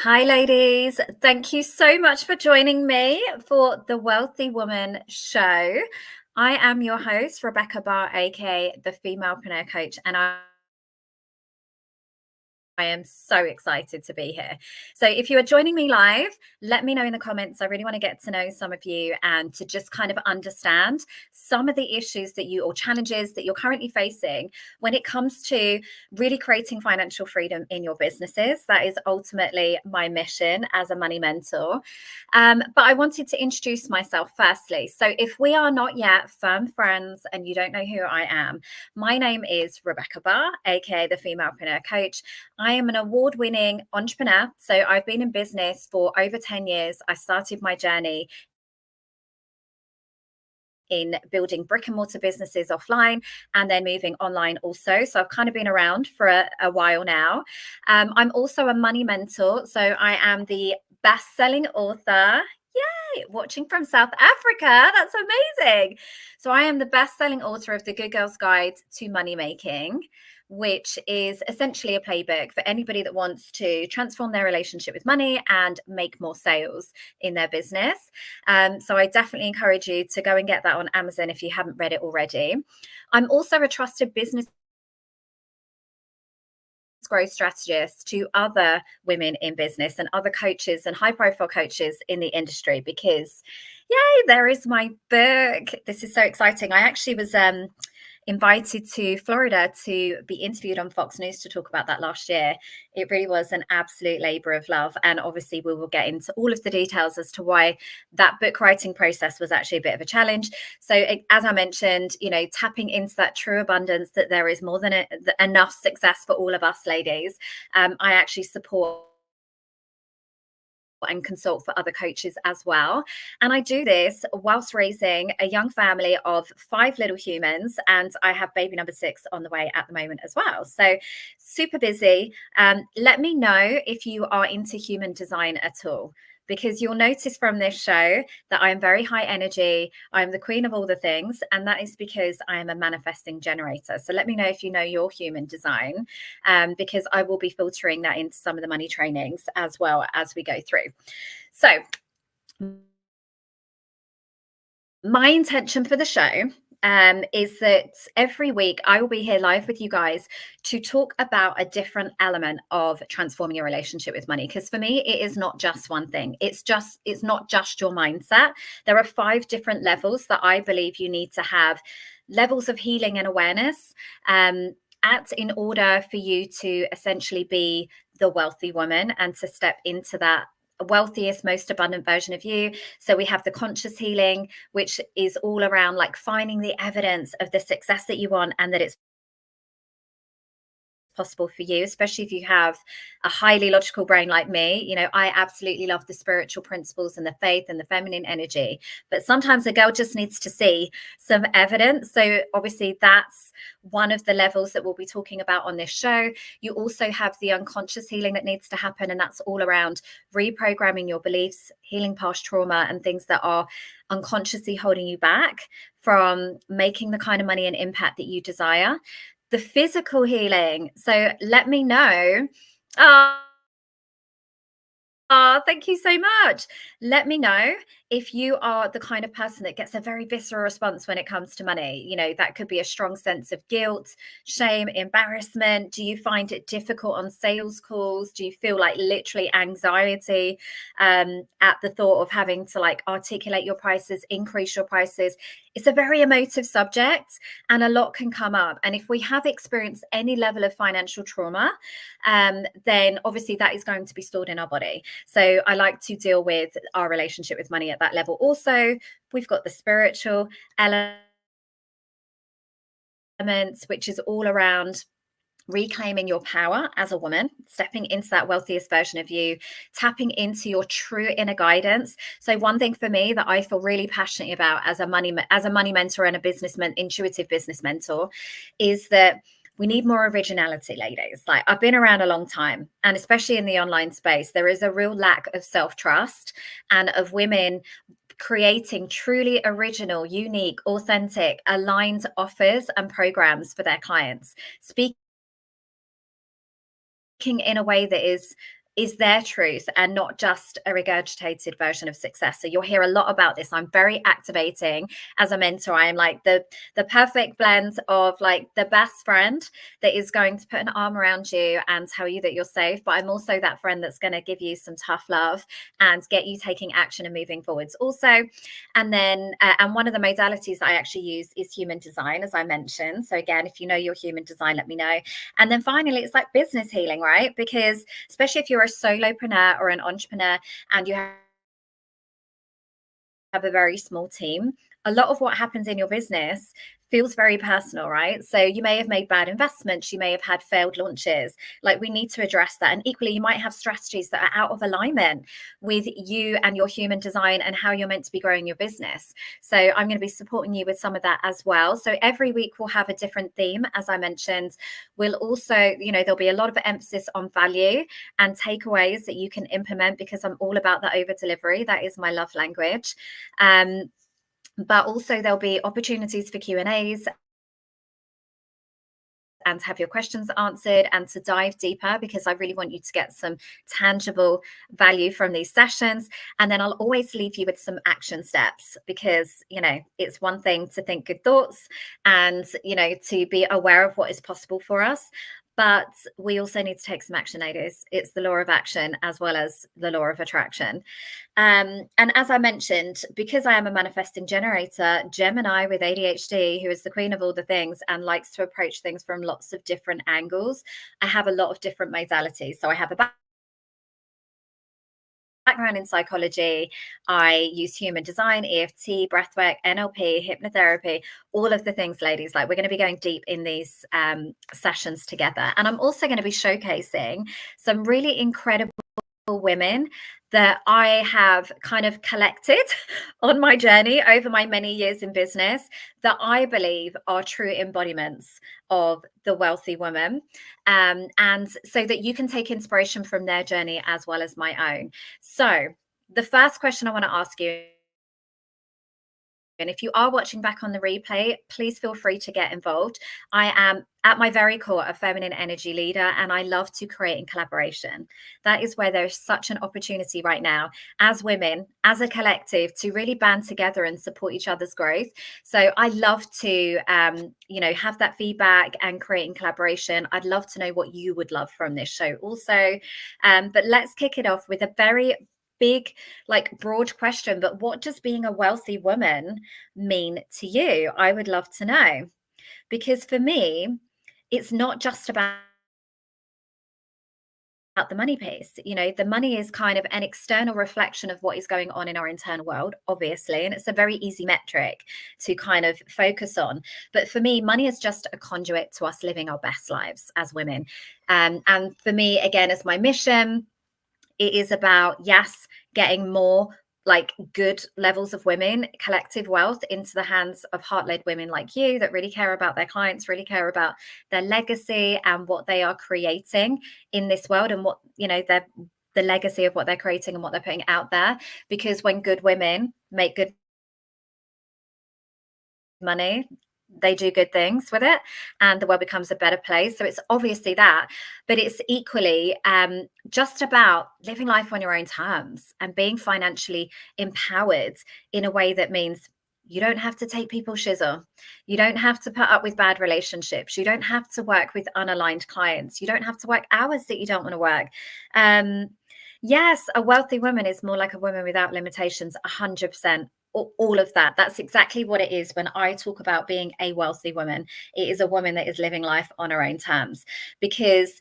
Hi, ladies. Thank you so much for joining me for the Wealthy Woman Show. I am your host, Rebecca Barr, aka the Femalepreneur Coach, and I am so excited to be here. So if you are joining me live, let me know in the comments. I really want to get to know some of you and to just kind of understand some of the issues that you or challenges that you're currently facing when it comes to really creating financial freedom in your businesses. That is ultimately my mission as a money mentor. But I wanted to introduce myself firstly. So if we are not yet firm friends and you don't know who I am, my name is Rebecca Barr, aka the Femalepreneur Coach. I am an award-winning entrepreneur. So I've been in business for over 10 years. I started my journey in building brick and mortar businesses offline and then moving online also. So I've kind of been around for a while now. I'm also a money mentor. So I am the best-selling author. Yay! Watching from South Africa. That's amazing. So I am the best-selling author of The Good Girl's Guide to Money Making, which is essentially a playbook for anybody that wants to transform their relationship with money and make more sales in their business. So I definitely encourage you to go and get that on Amazon if you haven't read it already. I'm also a trusted business growth strategist to other women in business and other coaches and high profile coaches in the industry because yay, there is my book. This is so exciting. I actually was invited to Florida to be interviewed on Fox News to talk about that last year. It really was an absolute labor of love. And obviously we will get into all of the details as to why that book writing process was actually a bit of a challenge. So as I mentioned, tapping into that true abundance that there is more than enough success for all of us ladies. I actually support and consult for other coaches as well. And I do this whilst raising a young family of 5 little humans. And I have baby number 6 on the way at the moment as well. So super busy. Let me know if you are into human design at all, because you'll notice from this show that I am very high energy. I'm the queen of all the things. And that is because I am a manifesting generator. So let me know if you know your human design, because I will be filtering that into some of the money trainings as well as we go through. So my intention for the show is that every week I will be here live with you guys to talk about a different element of transforming your relationship with money. Because for me, it is not just one thing. It's not just your mindset. There are 5 different levels that I believe you need to have levels of healing and awareness in order for you to essentially be the wealthy woman and to step into that wealthiest, most abundant version of you. So we have the conscious healing, which is all around like finding the evidence of the success that you want and that it's possible for you, especially if you have a highly logical brain like me. I absolutely love the spiritual principles and the faith and the feminine energy, but sometimes a girl just needs to see some evidence. So obviously that's one of the levels that we'll be talking about on this show. You also have the unconscious healing that needs to happen, and that's all around reprogramming your beliefs, healing past trauma and things that are unconsciously holding you back from making the kind of money and impact that you desire. The physical healing. So let me know. Thank you so much. Let me know if you are the kind of person that gets a very visceral response when it comes to money. That could be a strong sense of guilt, shame, embarrassment. Do you find it difficult on sales calls? Do you feel like literally anxiety at the thought of having to like articulate your prices, increase your prices? It's a very emotive subject and a lot can come up. And if we have experienced any level of financial trauma, then obviously that is going to be stored in our body. So I like to deal with our relationship with money at that level. Also, we've got the spiritual elements, which is all around reclaiming your power as a woman, stepping into that wealthiest version of you, tapping into your true inner guidance. So one thing for me that I feel really passionate about as a money mentor and a intuitive business mentor is that we need more originality, ladies. Like, I've been around a long time, and especially in the online space, there is a real lack of self-trust and of women creating truly original, unique, authentic, aligned offers and programs for their clients. Speaking in a way that is is their truth and not just a regurgitated version of success. So you'll hear a lot about this. I'm very activating as a mentor. I am like the perfect blend of like the best friend that is going to put an arm around you and tell you that you're safe, but I'm also that friend that's going to give you some tough love and get you taking action and moving forwards also. And then and one of the modalities that I actually use is human design, as I mentioned. So again, if you know your human design, let me know. And then finally, it's like business healing, right? Because especially if you're a solopreneur or an entrepreneur and you have a very small team, a lot of what happens in your business feels very personal, right? So you may have made bad investments, you may have had failed launches. Like, we need to address that. And equally, you might have strategies that are out of alignment with you and your human design and how you're meant to be growing your business. So I'm going to be supporting you with some of that as well. So every week we'll have a different theme, as I mentioned. We'll also, there'll be a lot of emphasis on value and takeaways that you can implement, because I'm all about the over delivery. That is my love language. But also there'll be opportunities for Q&As and have your questions answered and to dive deeper, because I really want you to get some tangible value from these sessions. And then I'll always leave you with some action steps, because, it's one thing to think good thoughts and, to be aware of what is possible for us. But we also need to take some action, ladies. It's the law of action as well as the law of attraction. And as I mentioned, because I am a manifesting generator, Gemini with ADHD, who is the queen of all the things and likes to approach things from lots of different angles, I have a lot of different modalities. So I have a background in psychology. I use human design, EFT, breathwork, NLP, hypnotherapy, all of the things, ladies. Like, we're going to be going deep in these sessions together. And I'm also going to be showcasing some really incredible women that I have kind of collected on my journey over my many years in business, that I believe are true embodiments of the wealthy woman. And so that you can take inspiration from their journey as well as my own. So the first question I want to ask you, and if you are watching back on the replay, please feel free to get involved. I am at my very core a feminine energy leader, and I love to create in collaboration. That is where there's such an opportunity right now as women, as a collective, to really band together and support each other's growth. So I love to, have that feedback and create in collaboration. I'd love to know what you would love from this show also. But let's kick it off with a very big, broad question. But what does being a wealthy woman mean to you? I would love to know, because for me, it's not just about the money piece. The money is kind of an external reflection of what is going on in our internal world, obviously, and it's a very easy metric to kind of focus on. But for me, money is just a conduit to us living our best lives as women. And for me, again, as my mission, it is about, yes, getting more good levels of women, collective wealth into the hands of heart-led women like you that really care about their clients, really care about their legacy and what they are creating in this world, and what, the legacy of what they're creating and what they're putting out there. Because when good women make good money, they do good things with it, and the world becomes a better place. So it's obviously that, but it's equally just about living life on your own terms and being financially empowered in a way that means you don't have to take people's shizzle. You don't have to put up with bad relationships. You don't have to work with unaligned clients. You don't have to work hours that you don't want to work. Yes, a wealthy woman is more like a woman without limitations, 100%. All of that. That's exactly what it is when I talk about being a wealthy woman. It is a woman that is living life on her own terms. Because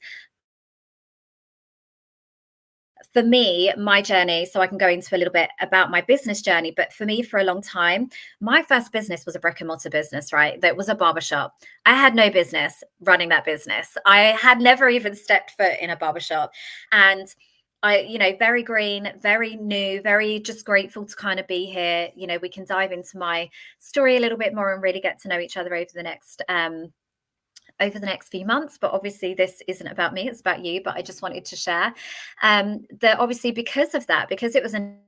for me, my journey, so I can go into a little bit about my business journey, but for me, for a long time, my first business was a brick and mortar business, right? That was a barbershop. I had no business running that business. I had never even stepped foot in a barbershop. And very green, very new, very just grateful to kind of be here. We can dive into my story a little bit more and really get to know each other over the next few months. But obviously this isn't about me, it's about you. But I just wanted to share that obviously because of that, because it was an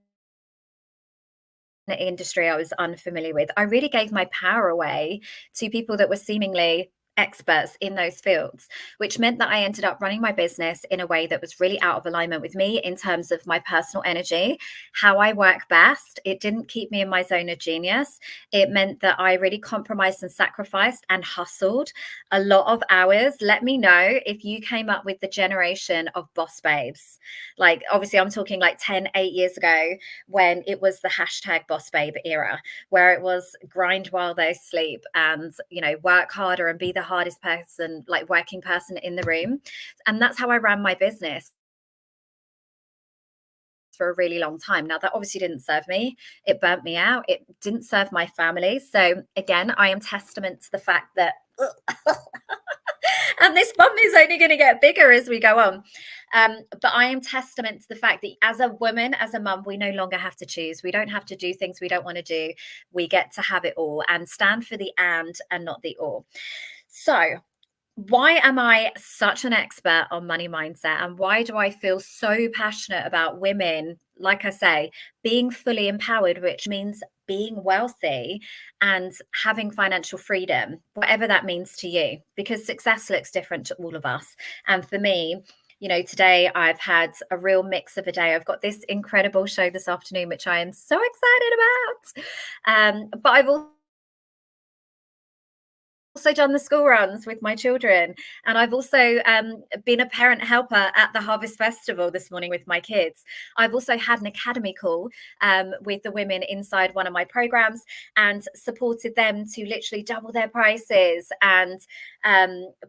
industry I was unfamiliar with, I really gave my power away to people that were seemingly experts in those fields, which meant that I ended up running my business in a way that was really out of alignment with me in terms of my personal energy, how I work best. It didn't keep me in my zone of genius. It meant that I really compromised and sacrificed and hustled a lot of hours. Let me know if you came up with the generation of boss babes. Like, obviously, I'm talking like 8 years ago, when it was the hashtag boss babe era, where it was grind while they sleep and, work harder and be the hardest person, like working person in the room. And that's how I ran my business for a really long time. Now, that obviously didn't serve me. It burnt me out. It didn't serve my family. So again, I am testament to the fact that and this bum is only going to get bigger as we go on. But I am testament to the fact that as a woman, as a mum, we no longer have to choose. We don't have to do things we don't want to do. We get to have it all and stand for the and not the or. So why am I such an expert on money mindset, and why do I feel so passionate about women, like I say, being fully empowered, which means being wealthy and having financial freedom, whatever that means to you, because success looks different to all of us. And for me, today I've had a real mix of a day. I've got this incredible show this afternoon, which I am so excited about. But I've also done the school runs with my children, and I've also been a parent helper at the Harvest Festival this morning with my kids. I've also had an academy call with the women inside one of my programs and supported them to literally double their prices and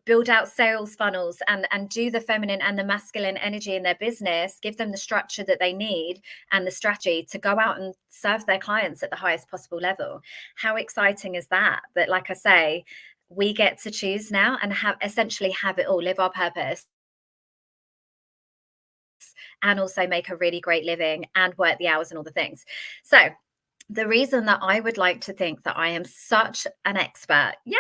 build out sales funnels and do the feminine and the masculine energy in their business, give them the structure that they need and the strategy to go out and serve their clients at the highest possible level. How exciting is that? That, like I say, we get to choose now and essentially have it all, live our purpose, and also make a really great living and work the hours and all the things. So the reason that I would like to think that I am such an expert, yes,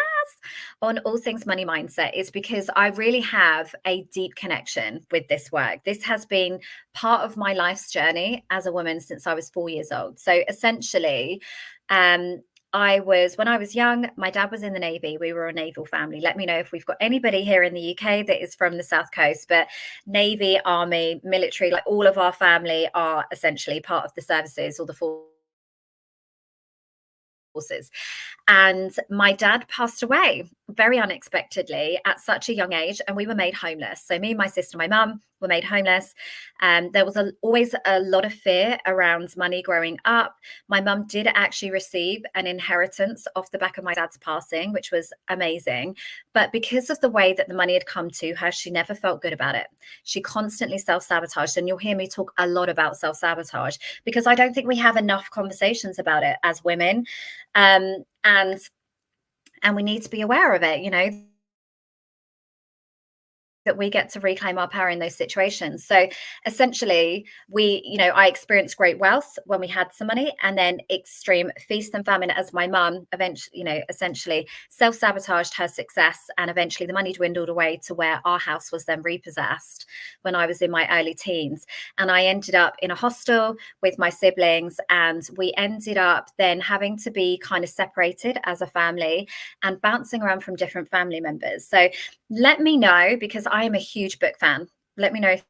on all things money mindset is because I really have a deep connection with this work. This has been part of my life's journey as a woman since I was 4 years old. So essentially, when I was young, my dad was in the Navy. We were a naval family. Let me know if we've got anybody here in the UK that is from the South Coast, but Navy, Army, military, like all of our family are essentially part of the services or the forces. And my dad passed away very unexpectedly at such a young age, and we were made homeless. So me, my sister, my mum were made homeless. There was always a lot of fear around money growing up. My mum did actually receive an inheritance off the back of my dad's passing, which was amazing. But because of the way that the money had come to her, she never felt good about it. She constantly self-sabotaged. And you'll hear me talk a lot about self-sabotage because I don't think we have enough conversations about it as women. And we need to be aware of it, that we get to reclaim our power in those situations. So essentially, I experienced great wealth when we had some money, and then extreme feast and famine as my mum eventually, essentially self-sabotaged her success, and eventually the money dwindled away to where our house was then repossessed when I was in my early teens. And I ended up in a hostel with my siblings, and we ended up then having to be kind of separated as a family and bouncing around from different family members. So let me know, because I am a huge book fan. Let me know if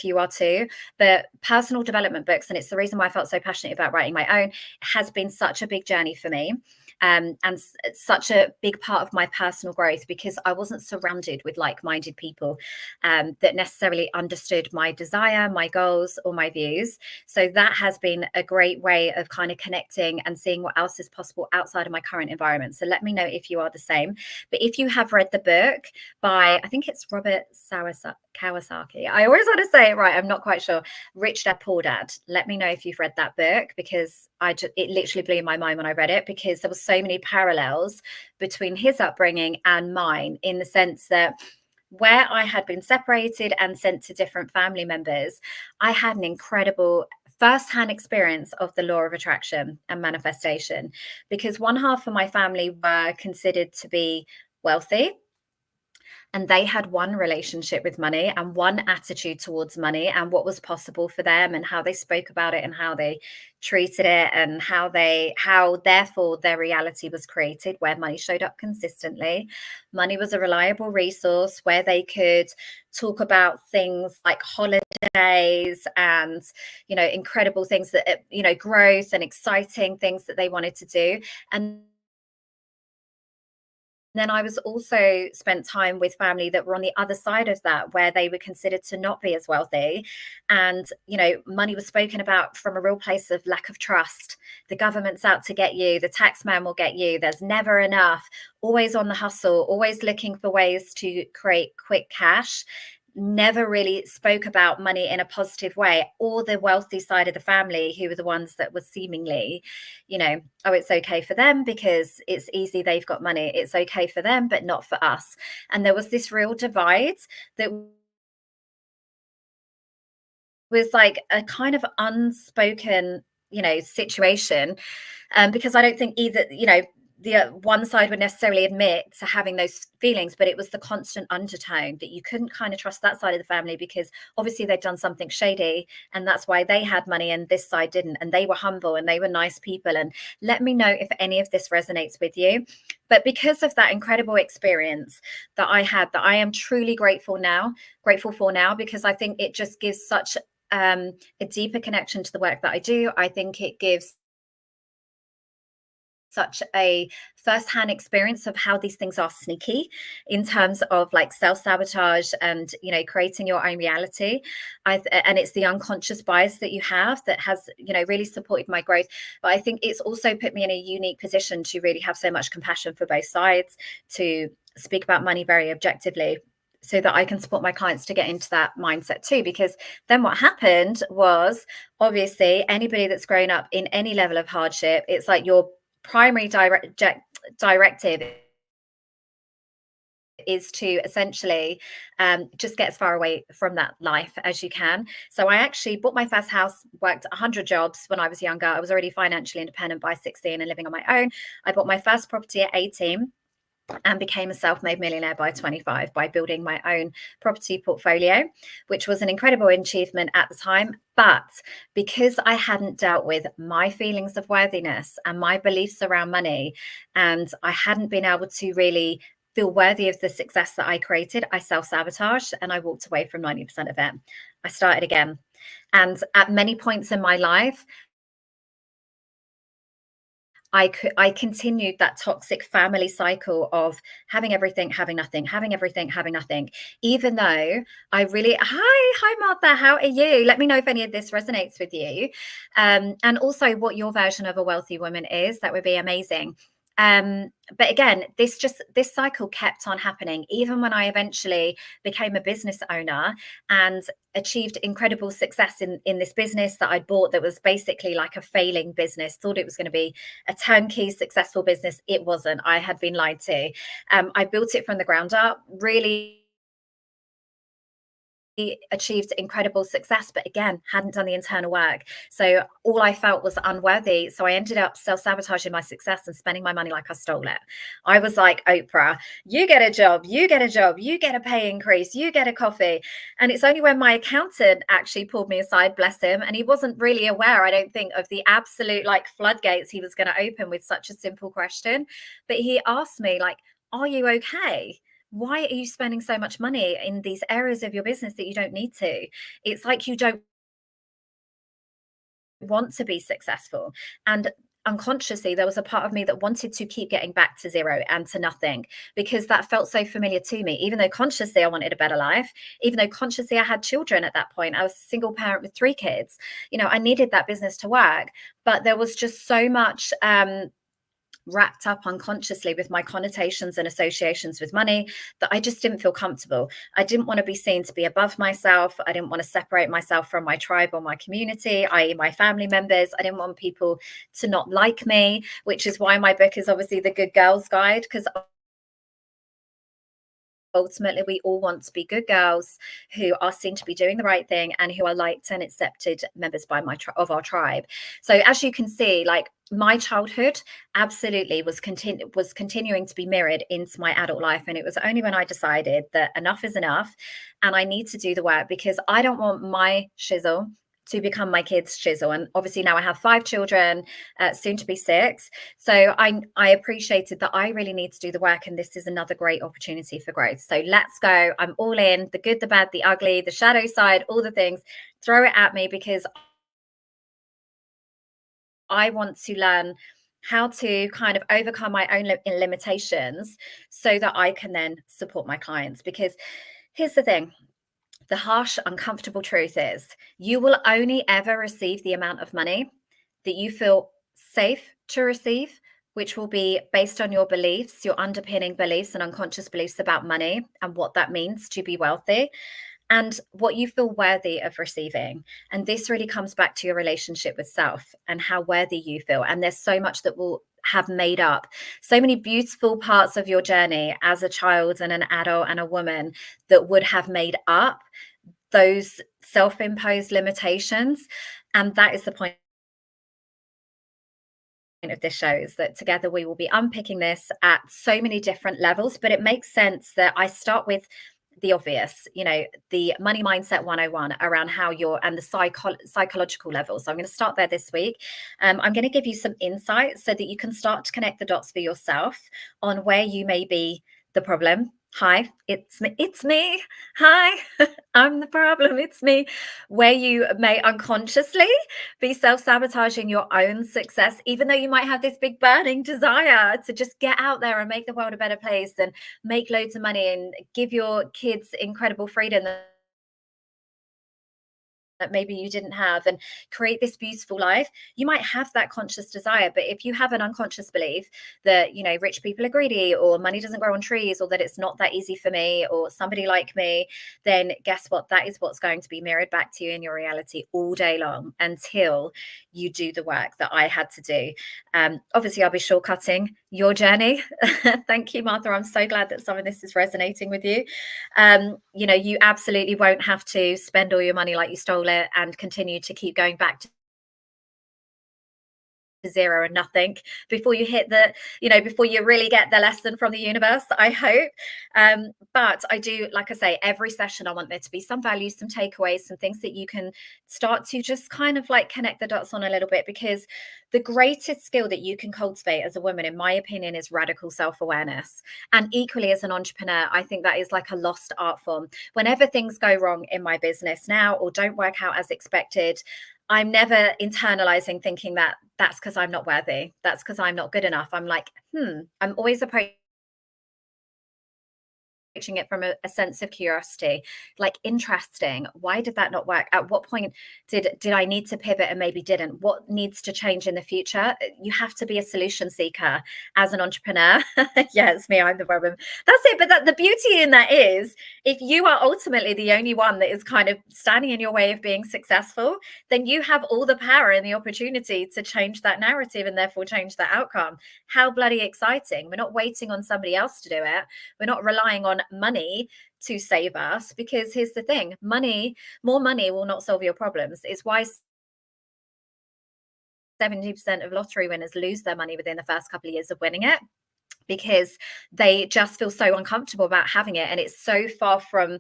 you are too. The personal development books, and it's the reason why I felt so passionate about writing my own, has been such a big journey for me. And it's such a big part of my personal growth, because I wasn't surrounded with like-minded people that necessarily understood my desire, my goals, or my views. So that has been a great way of kind of connecting and seeing what else is possible outside of my current environment. So let me know if you are the same. But if you have read the book by, I think it's Robert Kawasaki. I always want to say it right. I'm not quite sure. Rich Dad, Poor Dad. Let me know if you've read that book, because it literally blew my mind when I read it, because there was so many parallels between his upbringing and mine, in the sense that where I had been separated and sent to different family members, I had an incredible first-hand experience of the law of attraction and manifestation, because one half of my family were considered to be wealthy, and they had one relationship with money and one attitude towards money and what was possible for them and how they spoke about it and how they treated it and how therefore their reality was created, where money showed up consistently. Money was a reliable resource where they could talk about things like holidays and, you know, incredible things that, you know, growth and exciting things that they wanted to do. And then I was also spent time with family that were on the other side of that, where they were considered to not be as wealthy. And, you know, money was spoken about from a real place of lack of trust. The government's out to get you. The tax man will get you. There's never enough. Always on the hustle, always looking for ways to create quick cash. Never really spoke about money in a positive way, or the wealthy side of the family, who were the ones that were seemingly, you know, oh, it's okay for them because it's easy, they've got money. It's okay for them, but not for us. And there was this real divide that was like a kind of unspoken, you know, situation. Because I don't think either, you know, the one side would necessarily admit to having those feelings, but it was the constant undertone that you couldn't kind of trust that side of the family because obviously they'd done something shady and that's why they had money and this side didn't, and they were humble and they were nice people. And let me know if any of this resonates with you. But because of that incredible experience that I had, that I am truly grateful for now, because I think it just gives such a deeper connection to the work that I do. I think it gives such a first-hand experience of how these things are sneaky in terms of like self-sabotage and, you know, creating your own reality. And it's the unconscious bias that you have that has, you know, really supported my growth. But I think it's also put me in a unique position to really have so much compassion for both sides, to speak about money very objectively, so that I can support my clients to get into that mindset too. Because then what happened was, obviously, anybody that's grown up in any level of hardship, it's like your primary directive is to essentially just get as far away from that life as you can. So I actually bought my first house, worked 100 jobs when I was younger. I was already financially independent by 16 and living on my own. I bought my first property at 18 and became a self-made millionaire by 25 by building my own property portfolio, which was an incredible achievement at the time. But because I hadn't dealt with my feelings of worthiness and my beliefs around money, and I hadn't been able to really feel worthy of the success that I created, I self-sabotaged and I walked away from 90% of it. I started again. And at many points in my life, I continued that toxic family cycle of having everything, having nothing, having everything, having nothing, even though I really, hi, Martha, how are you? Let me know if any of this resonates with you. And also what your version of a wealthy woman is. That would be amazing. But again, this cycle kept on happening, even when I eventually became a business owner and achieved incredible success in this business that I'd bought, that was basically like a failing business. Thought it was going to be a turnkey successful business. It wasn't. I had been lied to. I built it from the ground up, really achieved incredible success, but again, hadn't done the internal work. So all I felt was unworthy. So I ended up self-sabotaging my success and spending my money like I stole it. I was like, Oprah, you get a job, you get a job, you get a pay increase, you get a coffee. And it's only when my accountant actually pulled me aside, bless him, and he wasn't really aware, I don't think, of the absolute like floodgates he was going to open with such a simple question. But he asked me, like, are you okay? Why are you spending so much money in these areas of your business that you don't need to? It's like you don't want to be successful. And unconsciously, there was a part of me that wanted to keep getting back to zero and to nothing, because that felt so familiar to me, even though consciously I wanted a better life, even though consciously I had children at that point. I was a single parent with 3 kids. You know, I needed that business to work, but there was just so much wrapped up unconsciously with my connotations and associations with money that I just didn't feel comfortable. I didn't want to be seen to be above myself. I didn't want to separate myself from my tribe or my community, i.e. my family members. I didn't want people to not like me, which is why my book is obviously the Good Girls Guide, because ultimately we all want to be good girls who are seen to be doing the right thing and who are liked and accepted members by of our tribe. So as you can see, like, my childhood absolutely was continuing to be mirrored into my adult life, and it was only when I decided that enough is enough and I need to do the work, because I don't want my shizzle to become my kids' shizzle. And obviously now I have 5 children, soon to be 6. So I appreciated that I really need to do the work, and this is another great opportunity for growth. So let's go. I'm all in. The good, the bad, the ugly, the shadow side, all the things. Throw it at me, because I want to learn how to kind of overcome my own limitations so that I can then support my clients. Because here's the thing, the harsh, uncomfortable truth is you will only ever receive the amount of money that you feel safe to receive, which will be based on your beliefs, your underpinning beliefs and unconscious beliefs about money and what that means to be wealthy, and what you feel worthy of receiving. And this really comes back to your relationship with self and how worthy you feel. And there's so much that will have made up so many beautiful parts of your journey as a child and an adult and a woman that would have made up those self-imposed limitations. And that is the point of this show, is that together we will be unpicking this at so many different levels. But it makes sense that I start with the obvious, the money mindset 101 around how you're, and the psychological level. So I'm going to start there this week. I'm going to give you some insights so that you can start to connect the dots for yourself on where you may be the problem. Hi, it's me. It's me. Hi, I'm the problem. It's me. Where you may unconsciously be self-sabotaging your own success, even though you might have this big burning desire to just get out there and make the world a better place and make loads of money and give your kids incredible freedom that maybe you didn't have, and create this beautiful life. You might have that conscious desire, but if you have an unconscious belief that rich people are greedy, or money doesn't grow on trees, or that it's not that easy for me or somebody like me, then guess what? That is what's going to be mirrored back to you in your reality all day long until you do the work that I had to do. Obviously I'll be shortcutting your journey. Thank you, Martha. I'm so glad that some of this is resonating with you. You absolutely won't have to spend all your money like you stole it and continue to keep going back to zero and nothing before you hit before you really get the lesson from the universe, I hope. But I do, like I say, every session I want there to be some value, some takeaways, some things that you can start to just kind of like connect the dots on a little bit, because the greatest skill that you can cultivate as a woman, in my opinion, is radical self-awareness. And equally as an entrepreneur, I think that is like a lost art form. Whenever things go wrong in my business now or don't work out as expected, I'm never internalizing thinking that that's because I'm not worthy. That's because I'm not good enough. I'm like, I'm always approaching it from a sense of curiosity, like, interesting, why did that not work? At what point did I need to pivot and maybe didn't? What needs to change in the future? You have to be a solution seeker as an entrepreneur. Yeah, it's me, I'm the problem. That's it. But the beauty in that is, if you are ultimately the only one that is kind of standing in your way of being successful, then you have all the power and the opportunity to change that narrative and therefore change that outcome. How bloody exciting. We're not waiting on somebody else to do it. We're not relying on money to save us, because here's the thing, more money will not solve your problems. It's why 70% of lottery winners lose their money within the first couple of years of winning it, because they just feel so uncomfortable about having it, and it's so far from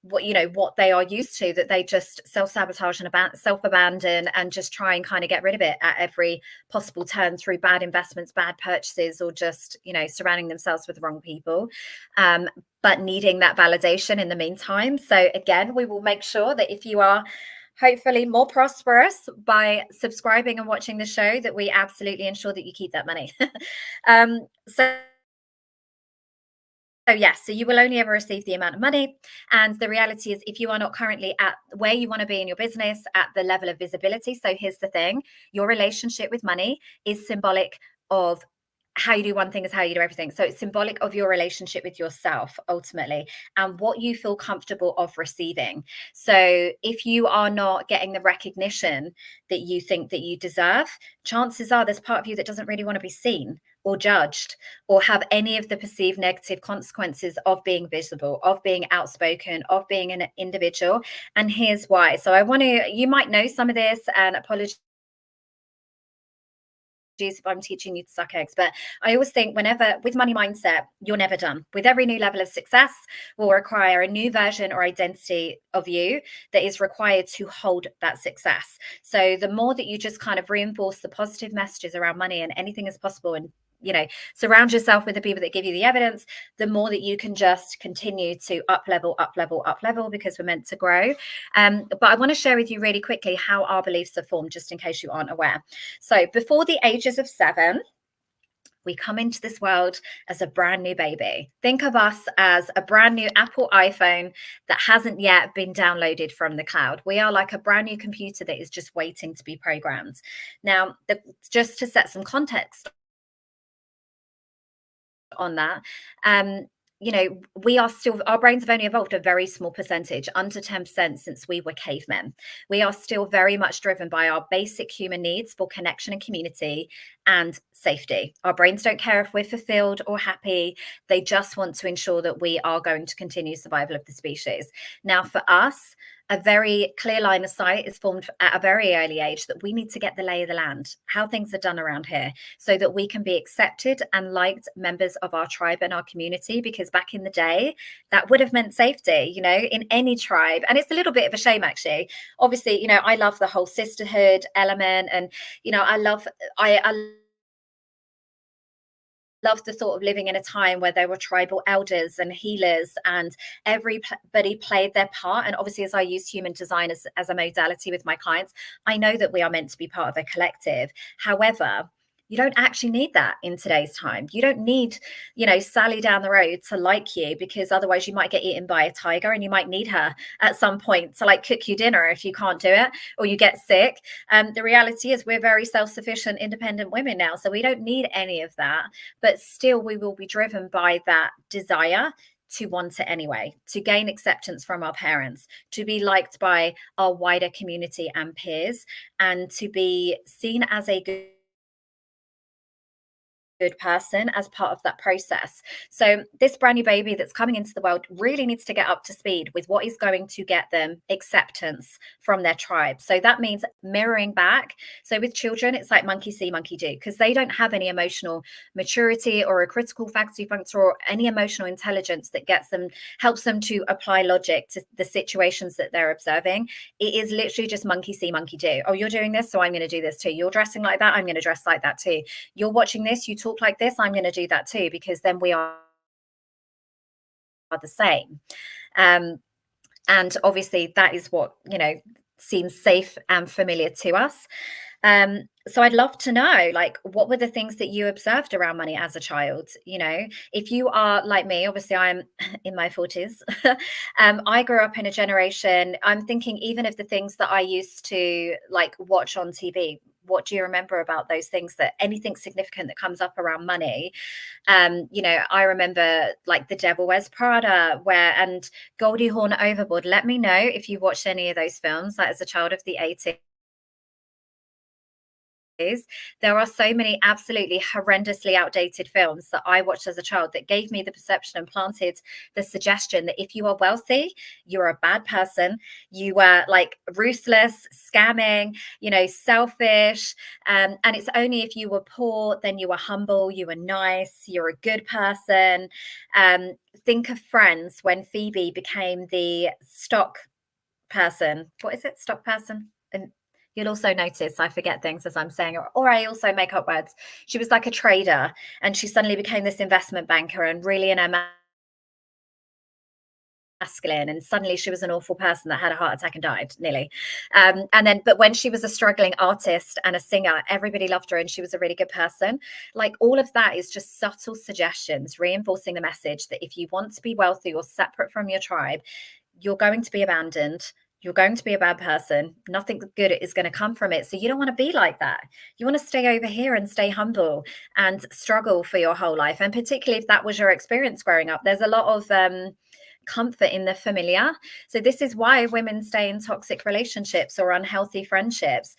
what they are used to, that they just self-sabotage and self-abandon and just try and kind of get rid of it at every possible turn through bad investments, bad purchases, or just surrounding themselves with the wrong people, but needing that validation in the meantime. So again, we will make sure that if you are hopefully more prosperous by subscribing and watching the show, that we absolutely ensure that you keep that money. So you will only ever receive the amount of money. And the reality is, if you are not currently at where you want to be in your business, at the level of visibility. So here's the thing, your relationship with money is symbolic of how you do one thing is how you do everything. So it's symbolic of your relationship with yourself ultimately, and what you feel comfortable of receiving. So if you are not getting the recognition that you think that you deserve, chances are there's part of you that doesn't really want to be seen or judged or have any of the perceived negative consequences of being visible, of being outspoken, of being an individual. And here's why. So you might know some of this, and apologies if I'm teaching you to suck eggs. But I always think whenever with money mindset, you're never done. With every new level of success will require a new version or identity of you that is required to hold that success. So the more that you just kind of reinforce the positive messages around money and anything is possible, and surround yourself with the people that give you the evidence, the more that you can just continue to up level, because we're meant to grow. But I want to share with you really quickly how our beliefs are formed, just in case you aren't aware. So before the ages of 7, we come into this world as a brand new baby. Think of us as a brand new Apple iPhone that hasn't yet been downloaded from the cloud. We are like a brand new computer that is just waiting to be programmed. Now, just to set some context on that, we are still, our brains have only evolved a very small percentage, under 10% since we were cavemen. We are still very much driven by our basic human needs for connection and community and safety. Our brains don't care if we're fulfilled or happy. They just want to ensure that we are going to continue survival of the species. Now, for us, a very clear line of sight is formed at a very early age that we need to get the lay of the land, how things are done around here, so that we can be accepted and liked members of our tribe and our community. Because back in the day, that would have meant safety, in any tribe. And it's a little bit of a shame, actually. Obviously, I love the whole sisterhood element, and I love the thought of living in a time where there were tribal elders and healers, and everybody played their part. And obviously, as I use human design as a modality with my clients, I know that we are meant to be part of a collective. However, you don't actually need that in today's time. You don't need, Sally down the road to like you, because otherwise you might get eaten by a tiger, and you might need her at some point to cook you dinner if you can't do it, or you get sick. The reality is we're very self-sufficient, independent women now, so we don't need any of that. But still, we will be driven by that desire to want it anyway, to gain acceptance from our parents, to be liked by our wider community and peers, and to be seen as a good person as part of that process. So this brand new baby that's coming into the world really needs to get up to speed with what is going to get them acceptance from their tribe. So that means mirroring back. So with children, it's like monkey see, monkey do, because they don't have any emotional maturity or a critical faculty function or any emotional intelligence that helps them to apply logic to the situations that they're observing. It is literally just monkey see, monkey do. Oh, you're doing this, so I'm going to do this too. You're dressing like that, I'm going to dress like that too. You're watching this, you talk like this, I'm going to do that too, because then we are the same. And obviously that is what seems safe and familiar to us. So I'd love to know, what were the things that you observed around money as a child? If you are like me, obviously I'm in my 40s. I grew up in a generation, I'm thinking even of the things that I used to watch on TV. What do you remember about those things, that anything significant that comes up around money? I remember The Devil Wears Prada, and Goldie Hawn Overboard. Let me know if you watched any of those films, as a child of the 80s. There are so many absolutely horrendously outdated films that I watched as a child that gave me the perception and planted the suggestion that if you are wealthy, you're a bad person. You were ruthless, scamming, selfish. And it's only if you were poor, then you were humble, you were nice, you're a good person. Think of Friends, when Phoebe became the stock person. What is it? Stock person? And you'll also notice I forget things as I'm saying, or I also make up words. She was like a trader, and she suddenly became this investment banker, and really in her masculine, and suddenly she was an awful person that had a heart attack and died nearly. But when she was a struggling artist and a singer, everybody loved her, and she was a really good person. All of that is just subtle suggestions reinforcing the message that if you want to be wealthy or separate from your tribe, you're going to be abandoned. You're going to be a bad person. Nothing good is going to come from it. So you don't want to be like that. You want to stay over here and stay humble and struggle for your whole life. And particularly if that was your experience growing up, there's a lot of comfort in the familiar. So this is why women stay in toxic relationships or unhealthy friendships.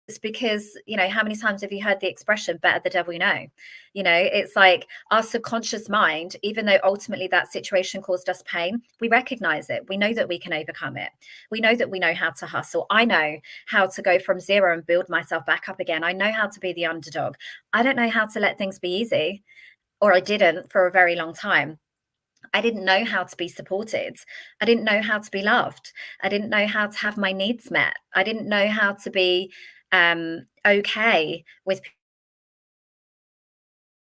it's because, how many times have you heard the expression, better the devil you know? It's like our subconscious mind, even though ultimately that situation caused us pain, we recognize it. We know that we can overcome it. We know that we know how to hustle. I know how to go from zero and build myself back up again. I know how to be the underdog. I don't know how to let things be easy, or I didn't for a very long time. I didn't know how to be supported. I didn't know how to be loved. I didn't know how to have my needs met. I didn't know how to be okay with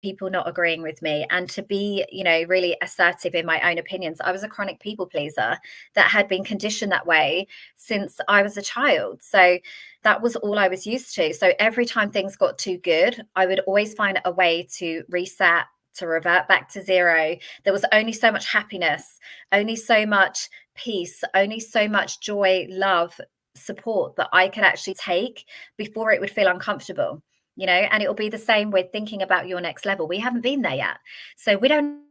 people not agreeing with me, and to be, really assertive in my own opinions. I was a chronic people pleaser that had been conditioned that way since I was a child. So that was all I was used to. So every time things got too good, I would always find a way to reset, to revert back to zero. There was only so much happiness, only so much peace, only so much joy, love, support that I could actually take before it would feel uncomfortable. And it'll be the same with thinking about your next level. We haven't been there yet. So we don't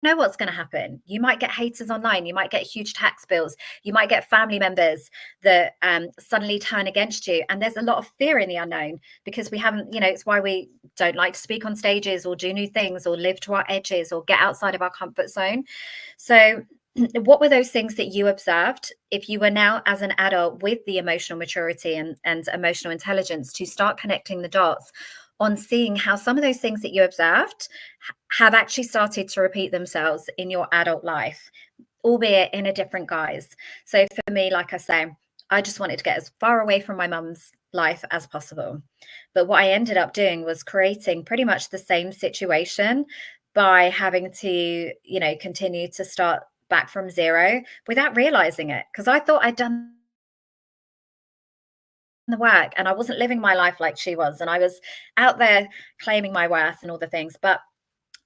know what's going to happen. You might get haters online. You might get huge tax bills. You might get family members that suddenly turn against you. And there's a lot of fear in the unknown, because we haven't, it's why we don't like to speak on stages or do new things or live to our edges or get outside of our comfort zone. So what were those things that you observed, if you were now as an adult with the emotional maturity and emotional intelligence to start connecting the dots on seeing how some of those things that you observed have actually started to repeat themselves in your adult life, albeit in a different guise? So for me, like I say, I just wanted to get as far away from my mum's life as possible. But what I ended up doing was creating pretty much the same situation by having to, continue to start back from zero without realizing it, because I thought I'd done the work and I wasn't living my life like she was, and I was out there claiming my worth and all the things, but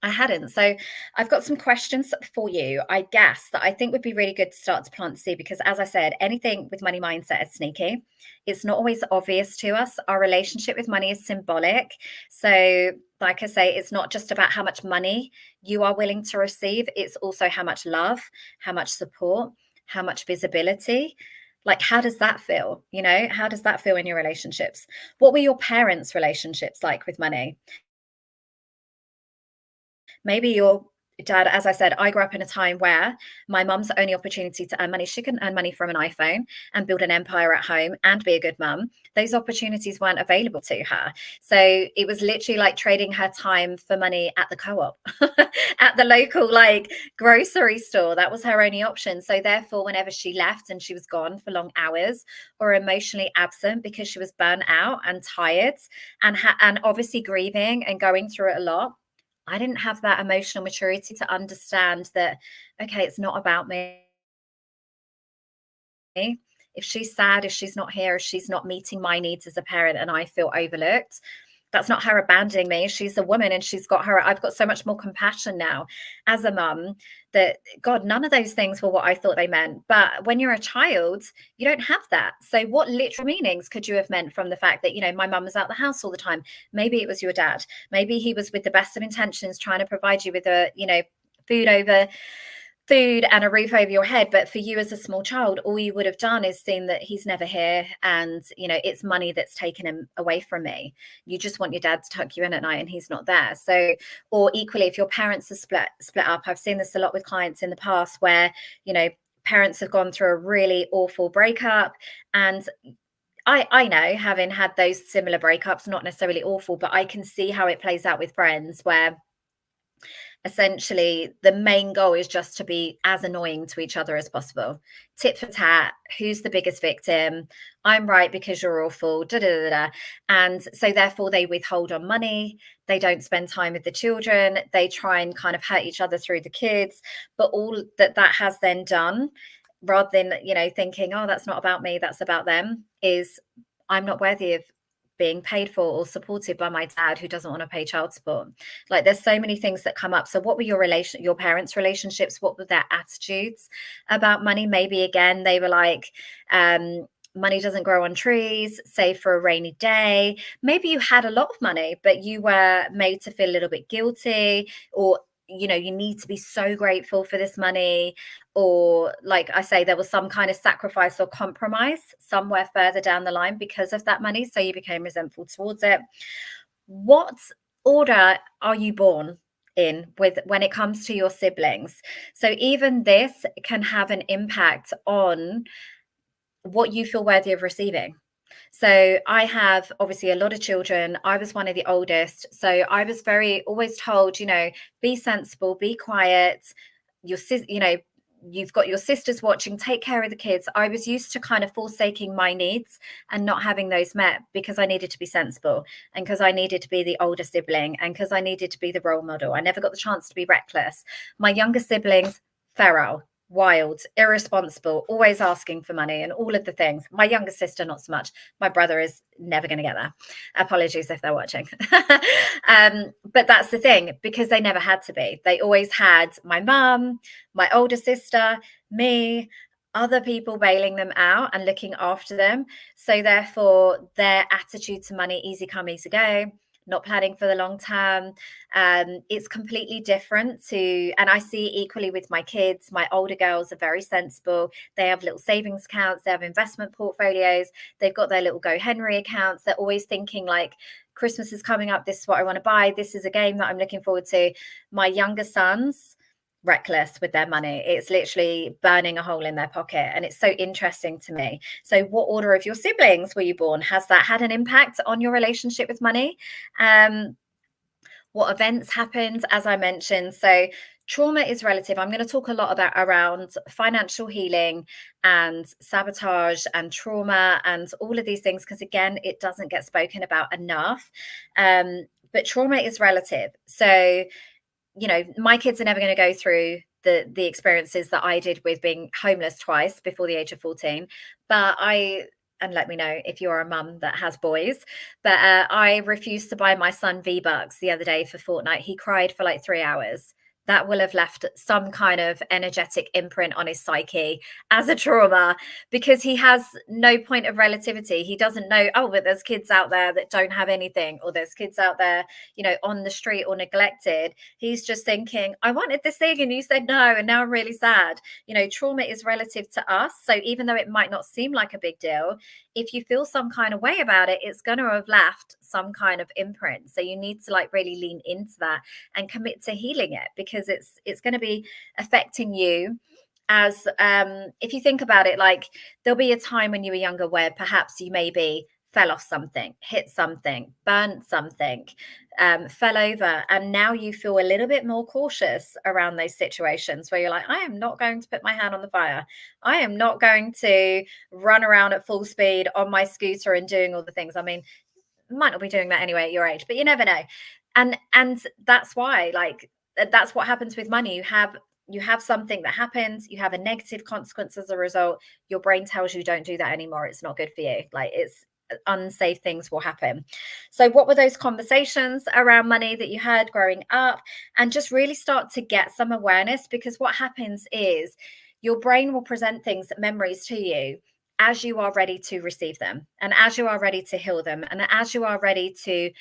I hadn't. So I've got some questions for you, I guess, that I think would be really good to start to plant the seed, because as I said, anything with money mindset is sneaky. It's not always obvious to us. Our relationship with money is symbolic. So like I say, it's not just about how much money you are willing to receive. It's also how much love, how much support, how much visibility. Like, how does that feel? How does that feel in your relationships? What were your parents' relationships like with money? Maybe your dad, as I said, I grew up in a time where my mum's only opportunity to earn money, she couldn't earn money from an iPhone and build an empire at home and be a good mum. Those opportunities weren't available to her. So it was literally like trading her time for money at the co-op, at the local grocery store. That was her only option. So therefore, whenever she left and she was gone for long hours or emotionally absent because she was burnt out and tired and obviously grieving and going through it a lot, I didn't have that emotional maturity to understand that, okay, it's not about me. If she's sad, if she's not here, if she's not meeting my needs as a parent and I feel overlooked, that's not her abandoning me. She's a woman and I've got so much more compassion now as a mum that, God, none of those things were what I thought they meant. But when you're a child, you don't have that. So what literal meanings could you have meant from the fact that, my mum was out the house all the time? Maybe it was your dad. Maybe he was with the best of intentions trying to provide you with food and a roof over your head, but for you as a small child, all you would have done is seen that he's never here, and it's money that's taken him away from me. You just want your dad to tuck you in at night and he's not there. So, or equally, if your parents are split up, I've seen this a lot with clients in the past where parents have gone through a really awful breakup, and I know, having had those similar breakups, not necessarily awful, but I can see how it plays out with friends where essentially the main goal is just to be as annoying to each other as possible. Tit for tat, who's the biggest victim? I'm right because you're awful, da, da, da, da. And so therefore they withhold on money, they don't spend time with the children, they try and kind of hurt each other through the kids. But all that has then done, rather than thinking, oh, that's not about me, that's about them, is I'm not worthy of being paid for or supported by my dad who doesn't want to pay child support. Like, there's so many things that come up. So what were your parents' relationships? What were their attitudes about money? Maybe again, they were like, money doesn't grow on trees, save for a rainy day. Maybe you had a lot of money, but you were made to feel a little bit guilty, or you know, you need to be so grateful for this money, or like I say, there was some kind of sacrifice or compromise somewhere further down the line because of that money, so you became resentful towards it. What order are you born in with when it comes to your siblings? So even this can have an impact on what you feel worthy of receiving. So I have obviously a lot of children. I was one of the oldest. So I was very always told, you know, be sensible, be quiet. You know, you've got your sisters watching, take care of the kids. I was used to kind of forsaking my needs and not having those met because I needed to be sensible, and because I needed to be the older sibling, and because I needed to be the role model. I never got the chance to be reckless. My younger siblings, feral, wild, irresponsible, always asking for money and all of the things. My younger sister, not so much. My brother is never going to get there. Apologies if they're watching. But that's the thing, because they never had to be. They always had my mum, my older sister, me, other people bailing them out and looking after them. So therefore, their attitude to money, easy come, easy go, not planning for the long term. It's completely different to, and I see equally with my kids. My older girls are very sensible. They have little savings accounts, they have investment portfolios, they've got their little Go Henry accounts. They're always thinking like, Christmas is coming up, this is what I want to buy, this is a game that I'm looking forward to. My younger sons, reckless with their money. It's literally burning a hole in their pocket. And it's so interesting to me. So what order of your siblings were you born? Has that had an impact on your relationship with money? What events happened, as I mentioned? So trauma is relative. I'm going to talk a lot about around financial healing and sabotage and trauma and all of these things, because again, it doesn't get spoken about enough. But trauma is relative. So you know, my kids are never going to go through the experiences that I did with being homeless twice before the age of 14. But and let me know if you're a mum that has boys, but I refused to buy my son V-Bucks the other day for Fortnite. He cried for like 3 hours. That will have left some kind of energetic imprint on his psyche as a trauma, because he has no point of relativity. He doesn't know, oh, but there's kids out there that don't have anything, or there's kids out there, you know, on the street or neglected. He's just thinking, I wanted this thing and you said no, and now I'm really sad. You know, trauma is relative to us. So even though it might not seem like a big deal, if you feel some kind of way about it, it's going to have left some kind of imprint. So you need to like really lean into that and commit to healing it, because it's going to be affecting you. As if you think about it, like there'll be a time when you were younger where perhaps you maybe fell off something, hit something, burnt something, fell over, and now you feel a little bit more cautious around those situations where you're like, I am not going to put my hand on the fire. I am not going to run around at full speed on my scooter and doing all the things. I mean, might not be doing that anyway at your age, but you never know. And that's why, like, that's what happens with money. You have something that happens, you have a negative consequence as a result. Your brain tells you don't do that anymore. It's not good for you. Like, it's unsafe things will happen. So what were those conversations around money that you had growing up? And just really start to get some awareness, because what happens is your brain will present things, memories to you, as you are ready to receive them, and as you are ready to heal them, and as you are ready to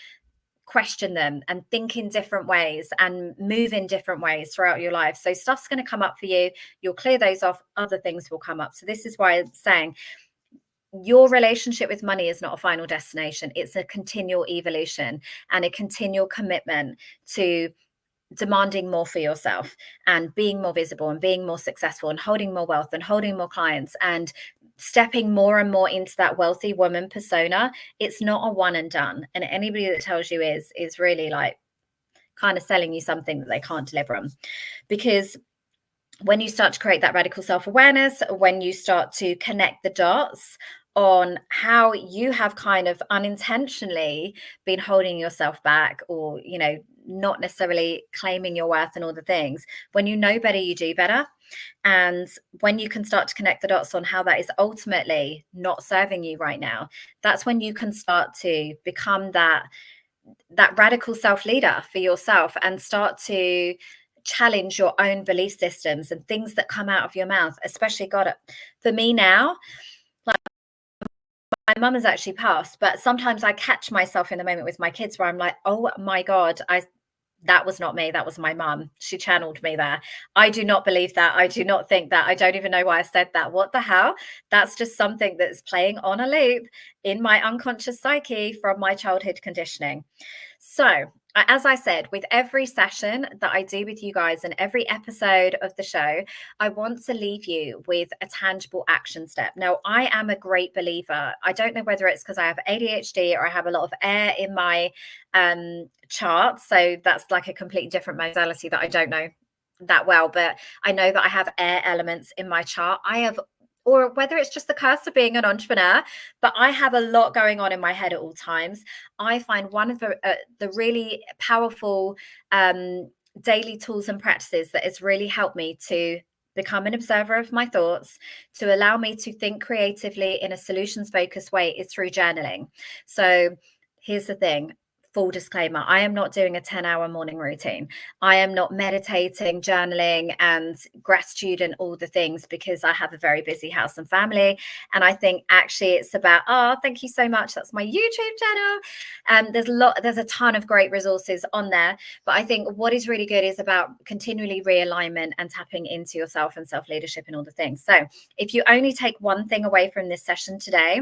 question them and think in different ways and move in different ways throughout your life. So stuff's going to come up for you. You'll clear those off. Other things will come up. So this is why I'm saying your relationship with money is not a final destination. It's a continual evolution and a continual commitment to demanding more for yourself and being more visible and being more successful and holding more wealth and holding more clients and stepping more and more into that wealthy woman persona. It's not a one and done. And anybody that tells you is really like kind of selling you something that they can't deliver on. Because when you start to create that radical self-awareness, when you start to connect the dots on how you have kind of unintentionally been holding yourself back, or, you know, not necessarily claiming your worth and all the things, when you know better, you do better. And when you can start to connect the dots on how that is ultimately not serving you right now, that's when you can start to become that radical self-leader for yourself and start to challenge your own belief systems and things that come out of your mouth. Especially, God, for me now, like, my mum has actually passed, but sometimes I catch myself in the moment with my kids where I'm like, oh my God, That was not me. That was my mum. She channeled me there. I do not believe that. I do not think that. I don't even know why I said that. What the hell? That's just something that's playing on a loop in my unconscious psyche from my childhood conditioning. So, as I said, with every session that I do with you guys and every episode of the show, I want to leave you with a tangible action step. Now, I am a great believer. I don't know whether it's because I have ADHD or I have a lot of air in my chart. So that's like a completely different modality that I don't know that well, but I know that I have air elements in my chart. Or whether it's just the curse of being an entrepreneur, but I have a lot going on in my head at all times. I find one of the really powerful daily tools and practices that has really helped me to become an observer of my thoughts, to allow me to think creatively in a solutions-focused way, is through journaling. So here's the thing. Full disclaimer, I am not doing a 10-hour morning routine. I am not meditating, journaling, and gratitude and all the things, because I have a very busy house and family. And I think actually it's about, oh, thank you so much. That's my YouTube channel. There's a ton of great resources on there. But I think what is really good is about continually realignment and tapping into yourself and self-leadership and all the things. So if you only take one thing away from this session today,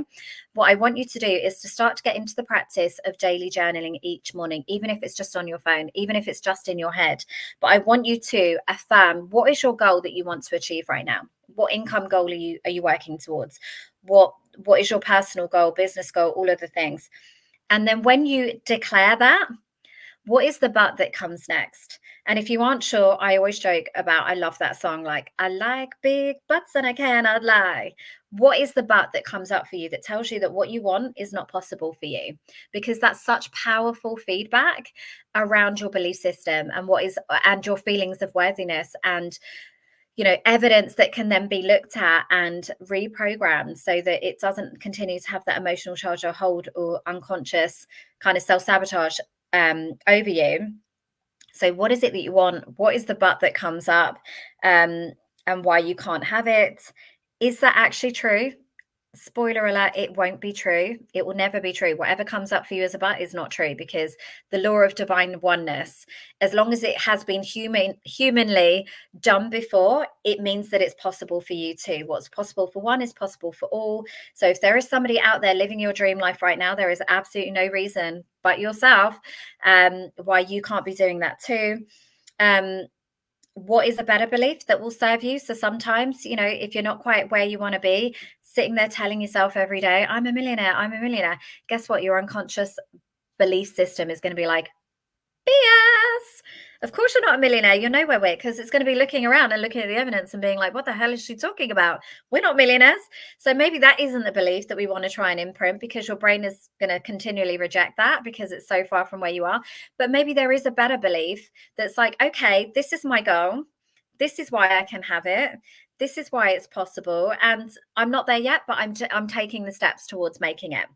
what I want you to do is to start to get into the practice of daily journaling each morning, even if it's just on your phone, even if it's just in your head. But I want you to affirm, what is your goal that you want to achieve right now? What income goal are you working towards? What is your personal goal, business goal, all of the things? And then when you declare that, what is the but that comes next? And if you aren't sure, I always joke about, I love that song, like, I like big butts and I cannot lie. What is the but that comes up for you that tells you that what you want is not possible for you? Because that's such powerful feedback around your belief system and your feelings of worthiness, and evidence that can then be looked at and reprogrammed so that it doesn't continue to have that emotional charge or hold or unconscious kind of self-sabotage over you. So what is it that you want? What is the but that comes up, and why you can't have it? Is that actually true? Spoiler alert, it won't be true. It will never be true. Whatever comes up for you as a but is not true, because the law of divine oneness, as long as it has been humanly done before, it means that it's possible for you too. What's possible for one is possible for all. So if there is somebody out there living your dream life right now, there is absolutely no reason but yourself why you can't be doing that too. What is a better belief that will serve you? So sometimes, if you're not quite where you want to be, sitting there telling yourself every day, I'm a millionaire. Guess what? Your unconscious belief system is going to be like, BS. Of course you're not a millionaire. You're nowhere with, because it's going to be looking around and looking at the evidence and being like, what the hell is she talking about? We're not millionaires. So maybe that isn't the belief that we want to try and imprint, because your brain is going to continually reject that because it's so far from where you are. But maybe there is a better belief that's like, okay, this is my goal. This is why I can have it. This is why it's possible. And I'm not there yet, but I'm taking the steps towards making it.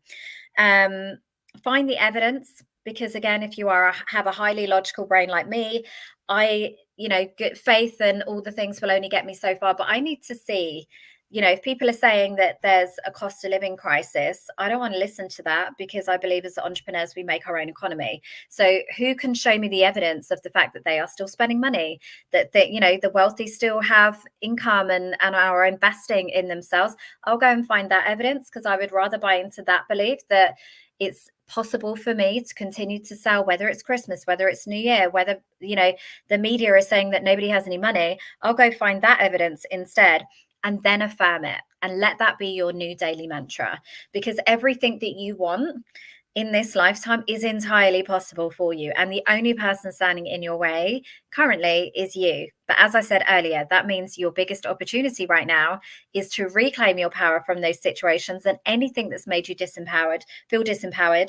Find the evidence. Because again, if you have a highly logical brain like me, get faith and all the things will only get me so far. But I need to see, if people are saying that there's a cost of living crisis, I don't want to listen to that, because I believe as entrepreneurs, we make our own economy. So who can show me the evidence of the fact that they are still spending money, that the wealthy still have income and are investing in themselves? I'll go and find that evidence, because I would rather buy into that belief that it's possible for me to continue to sell, whether it's Christmas, whether it's New Year, whether the media is saying that nobody has any money. I'll go find that evidence instead, and then affirm it, and let that be your new daily mantra, because everything that you want in this lifetime is entirely possible for you, and the only person standing in your way currently is you. But as I said earlier, that means your biggest opportunity right now is to reclaim your power from those situations and anything that's made you feel disempowered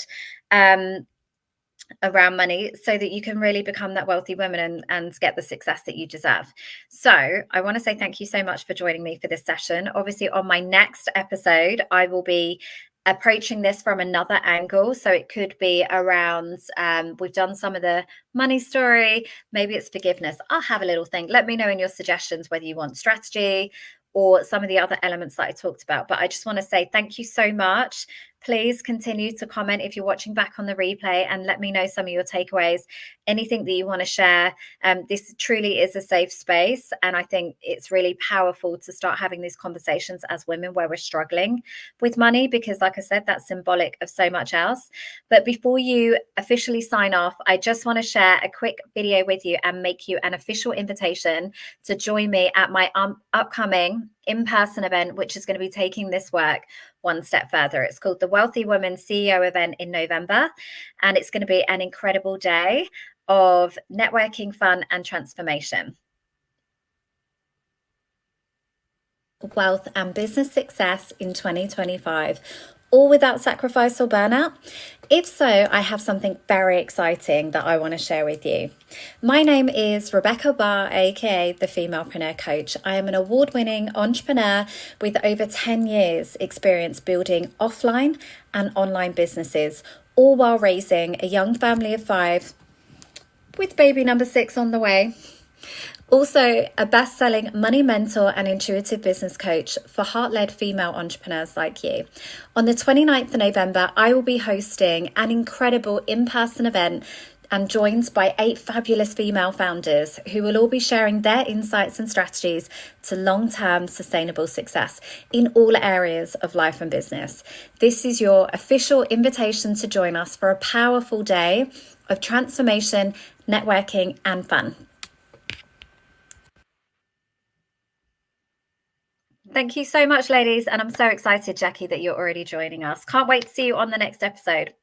around money, so that you can really become that wealthy woman and get the success that you deserve. So I want to say thank you so much for joining me for this session. Obviously, on my next episode, I will be approaching this from another angle. So it could be around, we've done some of the money story, maybe it's forgiveness. I'll have a little think. Let me know in your suggestions whether you want strategy or some of the other elements that I talked about. But I just want to say thank you so much. Please continue to comment if you're watching back on the replay and let me know some of your takeaways, anything that you want to share. This truly is a safe space. And I think it's really powerful to start having these conversations as women where we're struggling with money, because like I said, that's symbolic of so much else. But before you officially sign off, I just want to share a quick video with you and make you an official invitation to join me at my upcoming in-person event, which is going to be taking this work one step further. It's called the Wealthy Woman CEO event in November, and it's going to be an incredible day of networking, fun, and transformation. Wealth and business success in 2025, all without sacrifice or burnout? If so, I have something very exciting that I want to share with you. My name is Rebecca Barr, aka the Femalepreneur Coach. I am an award-winning entrepreneur with over 10 years experience building offline and online businesses, all while raising a young family of 5 with baby number 6 on the way. Also, a best-selling money mentor and intuitive business coach for heart-led female entrepreneurs like you. On the 29th of November, I will be hosting an incredible in-person event and joined by 8 fabulous female founders who will all be sharing their insights and strategies to long-term sustainable success in all areas of life and business. This is your official invitation to join us for a powerful day of transformation, networking, and fun. Thank you so much, ladies. And I'm so excited, Jackie, that you're already joining us. Can't wait to see you on the next episode.